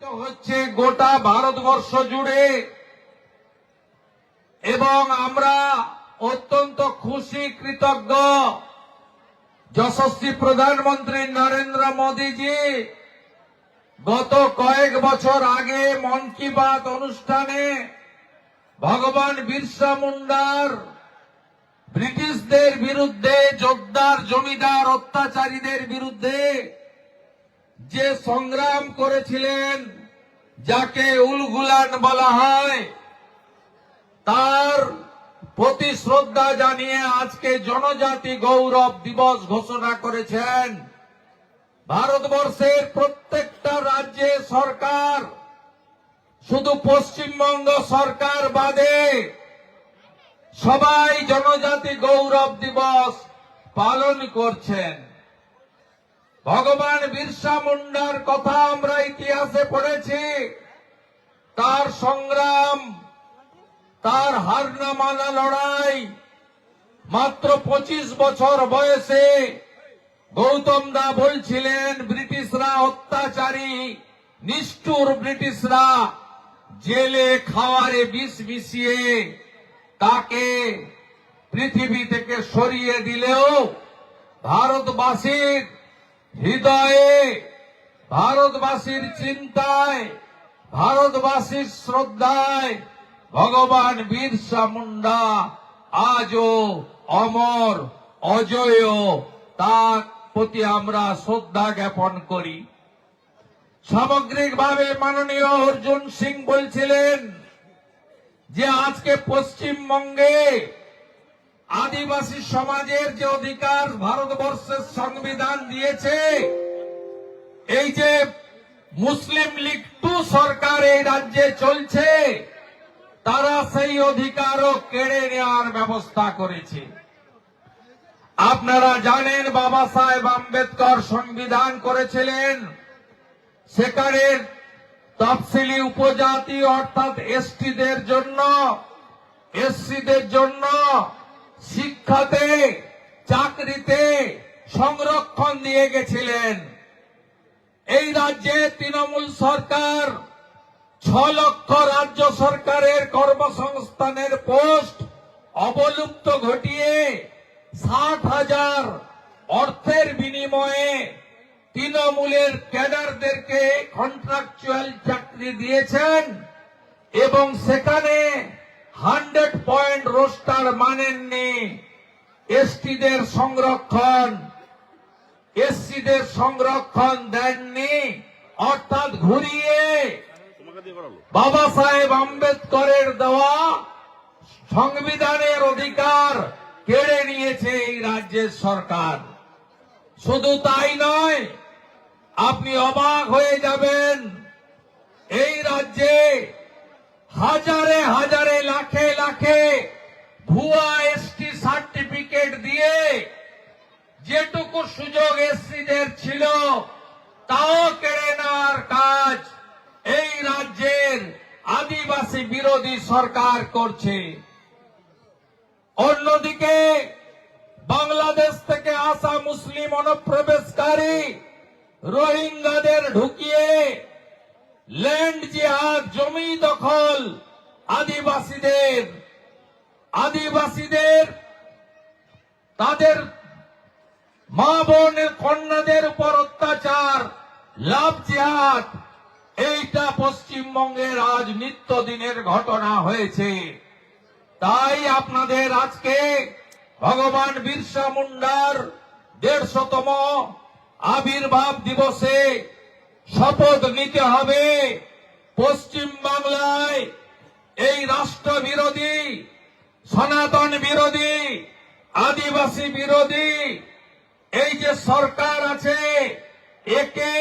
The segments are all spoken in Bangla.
হচ্ছে গোটা ভারতবর্ষ জুড়ে এবং আমরা অত্যন্ত খুশি কৃতজ্ঞ যশস্বী প্রধানমন্ত্রী নরেন্দ্র মোদীজি গত কয়েক বছর আগে মন কি বাত অনুষ্ঠানে ভগবান বিরসা মুন্ডার ব্রিটিশদের বিরুদ্ধে জোরদার জমিদার অত্যাচারীদের বিরুদ্ধে যে সংগ্রাম করেছিলেন যাকে উলগুলান বলা হয় তার প্রতি শ্রদ্ধা জানিয়ে আজকে জনজাতি গৌরব দিবস ঘোষণা করেছেন। ভারতবর্ষের প্রত্যেকটা রাজ্যে সরকার শুধু পশ্চিমবঙ্গ সরকার বাদে সবাই জনজাতি গৌরব দিবস পালন করছেন। ভগবান বিরসা মুন্ডার কথা আমরা ইতিহাসে পড়েছি, তার সংগ্রাম, তার হার না মানা লড়াই। মাত্র 25 বছর বয়সে গৌতম দা বলছিলেন ব্রিটিশরা অত্যাচারী, নিষ্ঠুর ব্রিটিশরা জেলে খাওয়ারে বিষ মিশিয়ে তাকে পৃথিবী থেকে সরিয়ে দিলেও ভারতবাসীর হৃদয়ে, ভারতবাসীর চিন্তায়, ভারতবাসীর শ্রদ্ধায় ভগবান বিরসা মুন্ডা আজও অমর অজয়। তার প্রতি আমরা শ্রদ্ধা জ্ঞাপন করি। সামগ্রিকভাবে মাননীয় অর্জুন সিং বলছিলেন যে আজকে পশ্চিমবঙ্গে আদিবাসী সমাজের যে অধিকার ভারতবর্ষের সংবিধান দিয়েছে, এই যে মুসলিম লীগ 2 সরকার এই রাজ্যে চলছে, তারা সেই অধিকারও কেড়ে নেওয়ার ব্যবস্থা করেছে। আপনারা জানেন বাবা সাহেব আম্বেদকর সংবিধান করেছিলেন, সেখানে তফসিলি উপজাতি অর্থাৎ এসটিদের জন্য, এসসিদের জন্য শিক্ষাতে, চাকরিতে সংরক্ষণ দিয়ে গেছিলেন। এই রাজ্যে তৃণমূল সরকার 6 লক্ষ রাজ্য সরকারের কর্মসংস্থানের পোস্ট অবলুপ্ত ঘটিয়ে 60,000 অর্থের বিনিময়ে তৃণমূলের ক্যাডারদেরকে কন্ট্রাকচুয়াল চাকরি দিয়েছেন এবং সেখানে 100 পয়েন্ট রোস্টার মানেননি। এসটিদের সংরক্ষণ, এসসিদের সংরক্ষণ দেননি, অর্থাৎ ঘুরিয়ে বাবা সাহেব আম্বেদকরের দেওয়া সংবিধানের অধিকার কেড়ে নিয়েছে এই রাজ্যের সরকার। শুধু তাই নয়, আপনি অবাক হয়ে যাবেন, এই রাজ্যে হাজারে হাজারে লাখে লাখে ভুয়া এসটি সার্টিফিকেট দিয়ে যেটুকু সুযোগ এসসিদের ছিল তাও কেড়ে নেওয়ার কাজ এই রাজ্যের আদিবাসী বিরোধী সরকার করছে। অন্যদিকে বাংলাদেশ থেকে আসা মুসলিম অনুপ্রবেশকারী রোহিঙ্গাদের ঢুকিয়ে ল্যান্ড জিহাদ, জমি দখল, আদিবাসীদের তাদের মা বোনের কন্যাদের উপর অত্যাচার, লাভ জিহাদ, এইটা পশ্চিমবঙ্গের আজ নিত্যদিনের ঘটনা হয়েছে। তাই আপনাদের আজকে ভগবান বিরসা মুন্ডার 150তম আবির্ভাব দিবসে শপথ নিতে হবে। পশ্চিম বাংলায় এই রাষ্ট্র বিরোধী, সনাতন বিরোধী, আদিবাসী বিরোধী এই যে সরকার আছে, একে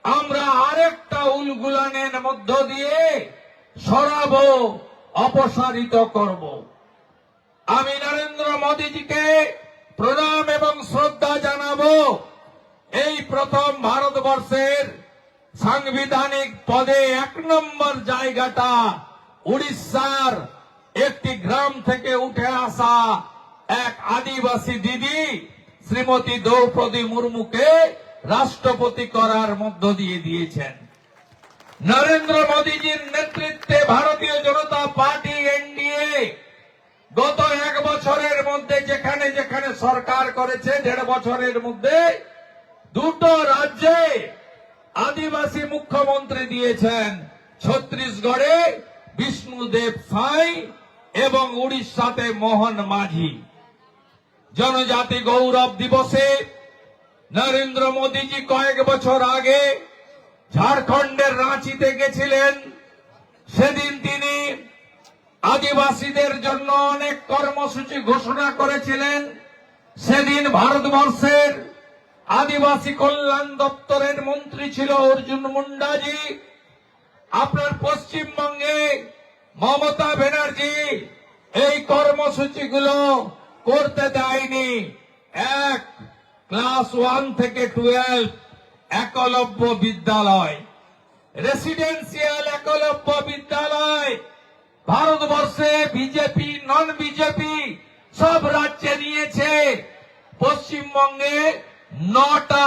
আমরা আরেকটা উলগুলানের মধ্য দিয়ে সরাবো, অপসারিত করব। আমি নরেন্দ্র মোদীজিকে প্রণাম এবং শ্রদ্ধা জানাবো। এই প্রথম ভারতবর্ষের সাংবিধানিক পদে 1 নম্বর জায়গাটা উড়িষ্যার একটি গ্রাম থেকে উঠে আসা এক আদিবাসী দিদি শ্রীমতী দ্রৌপদী মুর্মুকে রাষ্ট্রপতি করার মধ্য দিয়ে দিয়েছেন। নরেন্দ্র মোদীজির নেতৃত্বে ভারতীয় জনতা পার্টি এনডিএ গত 1 বছরের মধ্যে যেখানে যেখানে সরকার করেছে 1.5 বছরের মধ্যে 2টো রাজ্যে আদিবাসী মুখ্যমন্ত্রী দিয়েছেন। ছত্তিশগড়ে বিষ্ণুদেব সাই এবং উড়িষ্যাতে মোহন মাঝি। জনজাতি গৌরব দিবসে নরেন্দ্র মোদীজি কয়েক বছর আগে ঝাড়খণ্ডের রাঁচিতে গেছিলেন। সেদিন তিনি আদিবাসীদের জন্য অনেক কর্মসূচি ঘোষণা করেছিলেন। সেদিন ভারতবর্ষের আদিবাসী কল্যাণ দপ্তরের মন্ত্রী ছিল অর্জুন মুন্ডাজি। আপনার পশ্চিমবঙ্গে মমতা ব্যানার্জি এই কর্মসূচিগুলো করতে দেয়নি। ক্লাস 1 থেকে 12 একলব্য বিদ্যালয়, রেসিডেন্সিয়াল একলব্য বিদ্যালয় ভারতবর্ষে বিজেপি নন বিজেপি সব রাজ্যে নিয়েছে। পশ্চিমবঙ্গে 9টা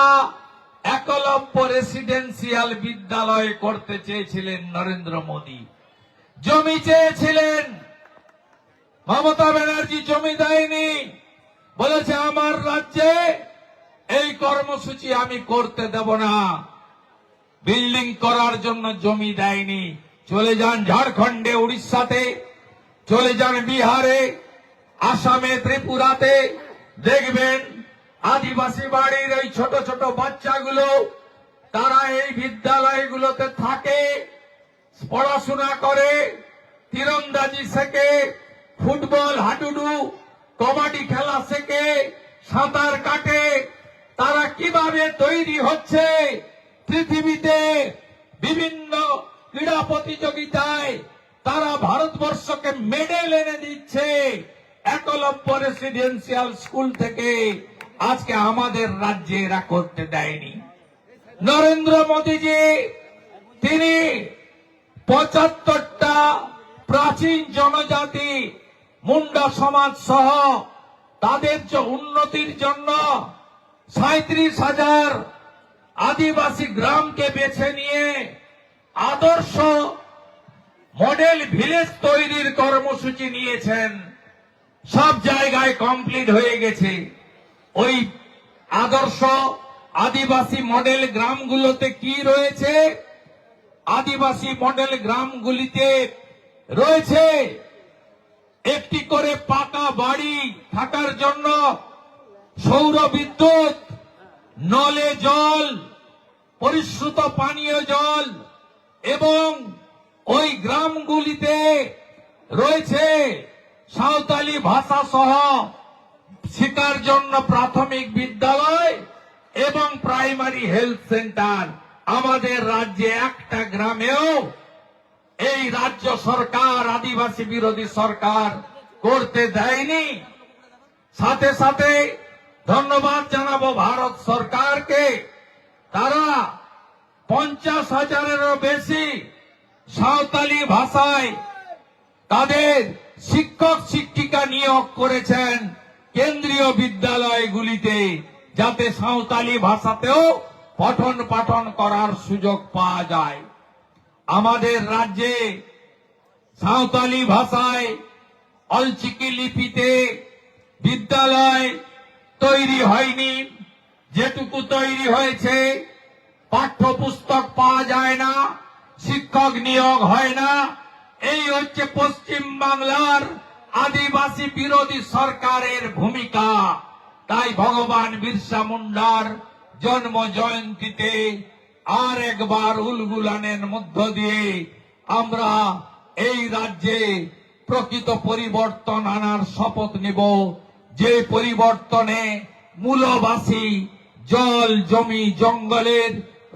একলব্য রেসিডেন্সিয়াল বিদ্যালয় করতে চেয়েছিলেন নরেন্দ্র মোদী। জমি চেয়েছিলেন, মমতা ব্যানার্জি জমি দেয়নি। বলেছে আমার রাজ্যে এই কর্মসূচি আমি করতে দেব না। বিল্ডিং করার জন্য জমি দেয়নি। চলে যান ঝাড়খণ্ডে, উড়িষ্যাতে, চলে যান বিহারে, আসামে, ত্রিপুরাতে, দেখবেন আদিবাসী বাড়ির এই ছোট ছোট বাচ্চাগুলো তারা এই বিদ্যালয়গুলোতে থাকে, পড়াশোনা করে, তীরন্দাজি শেখে, ফুটবল, হাডুডু, কবাডি খেলা শেখে, সাঁতার কাটে। তারা কিভাবে তৈরি হচ্ছে পৃথিবীতে বিভিন্ন ক্রীড়া প্রতিযোগিতায় তারা ভারতবর্ষকে মেডেল এনে দিচ্ছে। একলব্য রেসিডেন্সিয়াল স্কুল থেকে আজকে আমাদের রাজ্যে এরা করতে দেয়নি। নরেন্দ্র মোদীজি তিনি 75টা প্রাচীন জনজাতি মুন্ডা সমাজ সহ তাদের উন্নতির জন্য 37,000 আদিবাসী গ্রামকে বেছে নিয়ে আদর্শ মডেল ভিলেজ তৈরির কর্মসূচি নিয়েছেন। সব জায়গায় কমপ্লিট হয়ে গেছে। ওই আদর্শ আদিবাসী মডেল গ্রামগুলোতে কি রয়েছে? আদিবাসী মডেল গ্রামগুলিতে রয়েছে একটি করে পাকা বাড়ি থাকার জন্য, সৌর বিদ্যুৎ, নলে জল, পরিশ্রুত পানীয় জল, এবং ওই গ্রামগুলিতে রয়েছে সাঁওতালি ভাষা সহ শিক্ষার জন্য প্রাথমিক বিদ্যালয় এবং প্রাইমারি হেলথ সেন্টার। আমাদের রাজ্যে একটা গ্রামেও এই রাজ্য সরকার আদিবাসী বিরোধী সরকার করতে দেয়নি। সাথে সাথে ধন্যবাদ জানাবো ভারত সরকারকে। তারা 50,000-এরও বেশি সাঁওতালি ভাষায় তাদের শিক্ষক শিক্ষিকা নিয়োগ করেছেন কেন্দ্রীয় বিদ্যালয়গুলিতে, যাতে সাঁওতালি ভাষাতেও পঠন পাঠন করার সুযোগ পাওয়া যায়। আমাদের রাজ্যে সাঁওতালি ভাষায় অলচিকি লিপিতে বিদ্যালয় তৈরি হয়নি। যেটুকু তৈরি হয়েছে পাঠ্যপুস্তক পাওয়া যায় না, শিক্ষক নিয়োগ হয় না। এই হচ্ছে পশ্চিম বাংলার আদিবাসী বিরোধী সরকারের ভূমিকা। তাই ভগবান বিরসা মুন্ডার জন্ম জয়ন্তীতে আর একবার উলগুলানের মধ্য দিয়ে আমরা এই রাজ্যে প্রকৃত পরিবর্তন আনার শপথ নেব। যে পরিবর্তনে মূলবাসী, জল, জমি, জঙ্গলের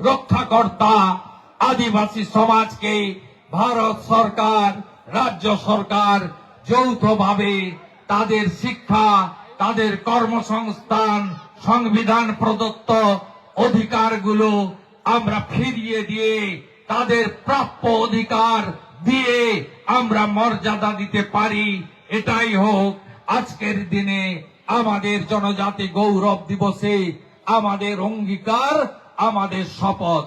রক্ষাকর্তা আদিবাসী সমাজকে ভারত সরকার, রাজ্য সরকার যৌথভাবে তাদের শিক্ষা, তাদের কর্মসংস্থান, সংবিধান প্রদত্ত অধিকারগুলো আমরা ফিরিয়ে দিয়ে তাদের প্রাপ্য অধিকার দিয়ে আমরা মর্যাদা দিতে পারি। এটাই হোক আজকের দিনে আমাদের জনজাতি গৌরব দিবসে আমাদের অঙ্গীকার, আমাদের শপথ।